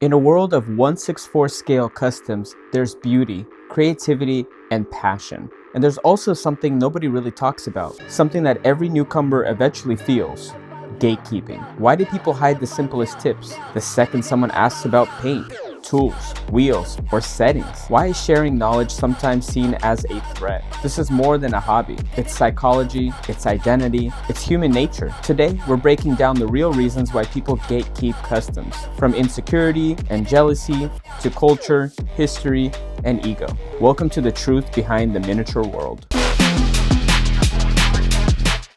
In a world of 1/64 scale customs, there's beauty, creativity, and passion. And there's also something nobody really talks about, something that every newcomer eventually feels: gatekeeping. Why do people hide the simplest tips the second someone asks about paint, tools, wheels, or settings? Why is sharing knowledge sometimes seen as a threat? This is more than a hobby. It's psychology, it's identity, it's human nature. Today, we're breaking down the real reasons why people gatekeep customs, from insecurity and jealousy to culture, history, and ego. Welcome to the truth behind the miniature world.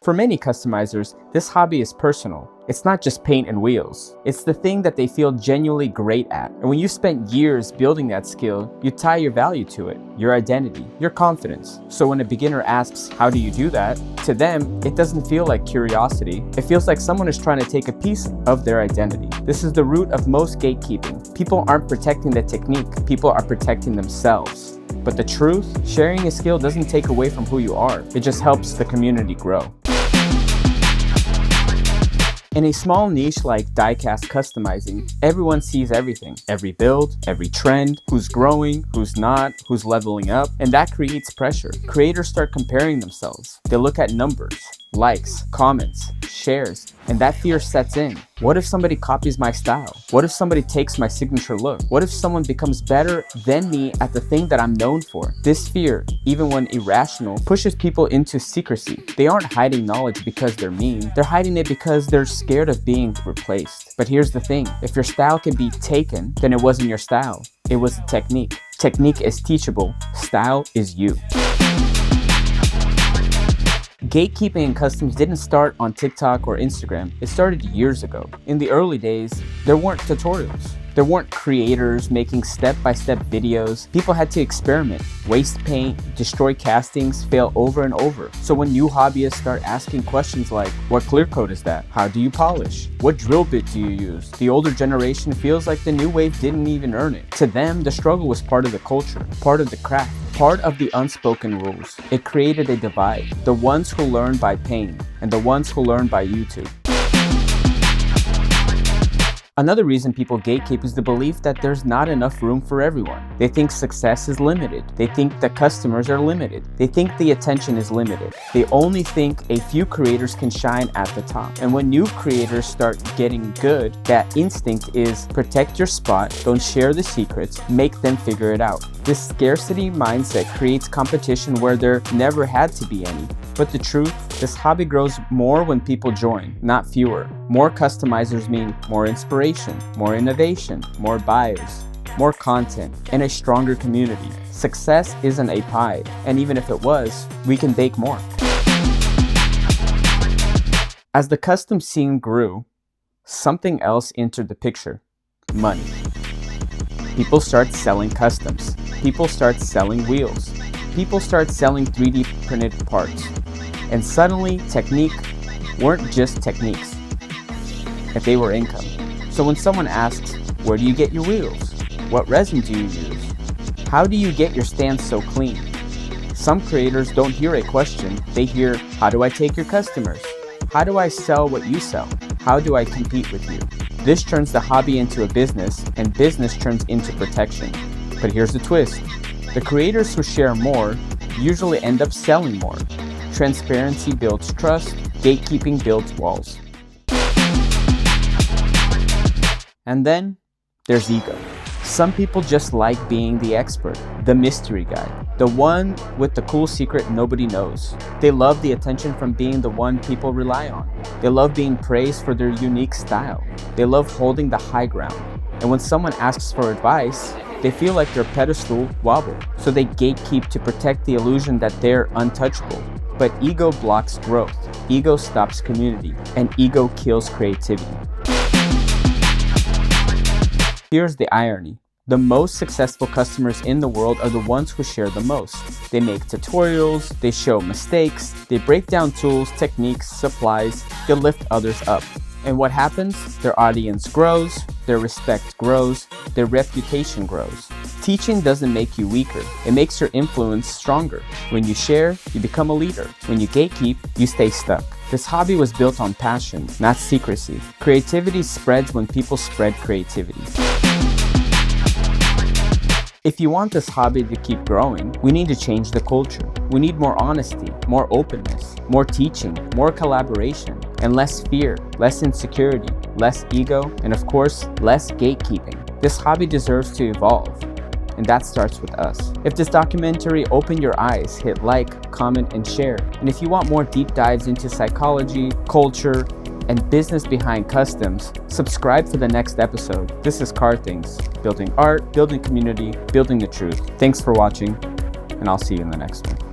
For many customizers, this hobby is personal. It's not just paint and wheels. It's the thing that they feel genuinely great at. And when you spent years building that skill, you tie your value to it, your identity, your confidence. So when a beginner asks, how do you do that? To them, it doesn't feel like curiosity. It feels like someone is trying to take a piece of their identity. This is the root of most gatekeeping. People aren't protecting the technique, people are protecting themselves. But the truth, sharing a skill doesn't take away from who you are. It just helps the community grow. In a small niche like diecast customizing, everyone sees everything. Every build, every trend, who's growing, who's not, who's leveling up, and that creates pressure. Creators start comparing themselves. They look at numbers, likes, comments, shares, and that fear sets in. What if somebody copies my style? What if somebody takes my signature look? What if someone becomes better than me at the thing that I'm known for? This fear, even when irrational, pushes people into secrecy. They aren't hiding knowledge because they're mean. They're hiding it because they're scared of being replaced. But here's the thing, if your style can be taken, then it wasn't your style. It was a technique. Technique is teachable. Style is you. Gatekeeping in customs didn't start on TikTok or Instagram. It started years ago. In the early days, there weren't tutorials. There weren't creators making step-by-step videos. People had to experiment, waste paint, destroy castings, fail over and over. So when new hobbyists start asking questions like, what clear coat is that? How do you polish? What drill bit do you use? The older generation feels like the new wave didn't even earn it. To them, the struggle was part of the culture, part of the craft, part of the unspoken rules. It created a divide. The ones who learn by pain and the ones who learn by YouTube. Another reason people gatekeep is the belief that there's not enough room for everyone. They think success is limited. They think the customers are limited. They think the attention is limited. They only think a few creators can shine at the top. And when new creators start getting good, that instinct is protect your spot, don't share the secrets, make them figure it out. This scarcity mindset creates competition where there never had to be any. But the truth, this hobby grows more when people join, not fewer. More customizers mean more inspiration, more innovation, more buyers, more content, and a stronger community. Success isn't a pie, and even if it was, we can bake more. As the custom scene grew, something else entered the picture: money. People start selling customs. People start selling wheels. People start selling 3D printed parts. And suddenly, technique weren't just techniques, if they were income. So when someone asks, where do you get your wheels? What resin do you use? How do you get your stands so clean? Some creators don't hear a question, they hear, how do I take your customers? How do I sell what you sell? How do I compete with you? This turns the hobby into a business, and business turns into protection. But here's the twist. The creators who share more usually end up selling more. Transparency builds trust, gatekeeping builds walls. And then there's ego. Some people just like being the expert, the mystery guy, the one with the cool secret nobody knows. They love the attention from being the one people rely on. They love being praised for their unique style. They love holding the high ground. And when someone asks for advice, they feel like their pedestal wobble. So they gatekeep to protect the illusion that they're untouchable. But ego blocks growth, ego stops community, and ego kills creativity. Here's the irony. The most successful customers in the world are the ones who share the most. They make tutorials, they show mistakes, they break down tools, techniques, supplies, they lift others up. And what happens? Their audience grows, their respect grows, their reputation grows. Teaching doesn't make you weaker, it makes your influence stronger. When you share, you become a leader. When you gatekeep, you stay stuck. This hobby was built on passion, not secrecy. Creativity spreads when people spread creativity. If you want this hobby to keep growing, we need to change the culture. We need more honesty, more openness, more teaching, more collaboration, and less fear, less insecurity, less ego, and of course, less gatekeeping. This hobby deserves to evolve, and that starts with us. If this documentary opened your eyes, hit like, comment, and share. And if you want more deep dives into psychology, culture, and business behind customs, subscribe for the next episode. This is Car Things, building art, building community, building the truth. Thanks for watching, and I'll see you in the next one.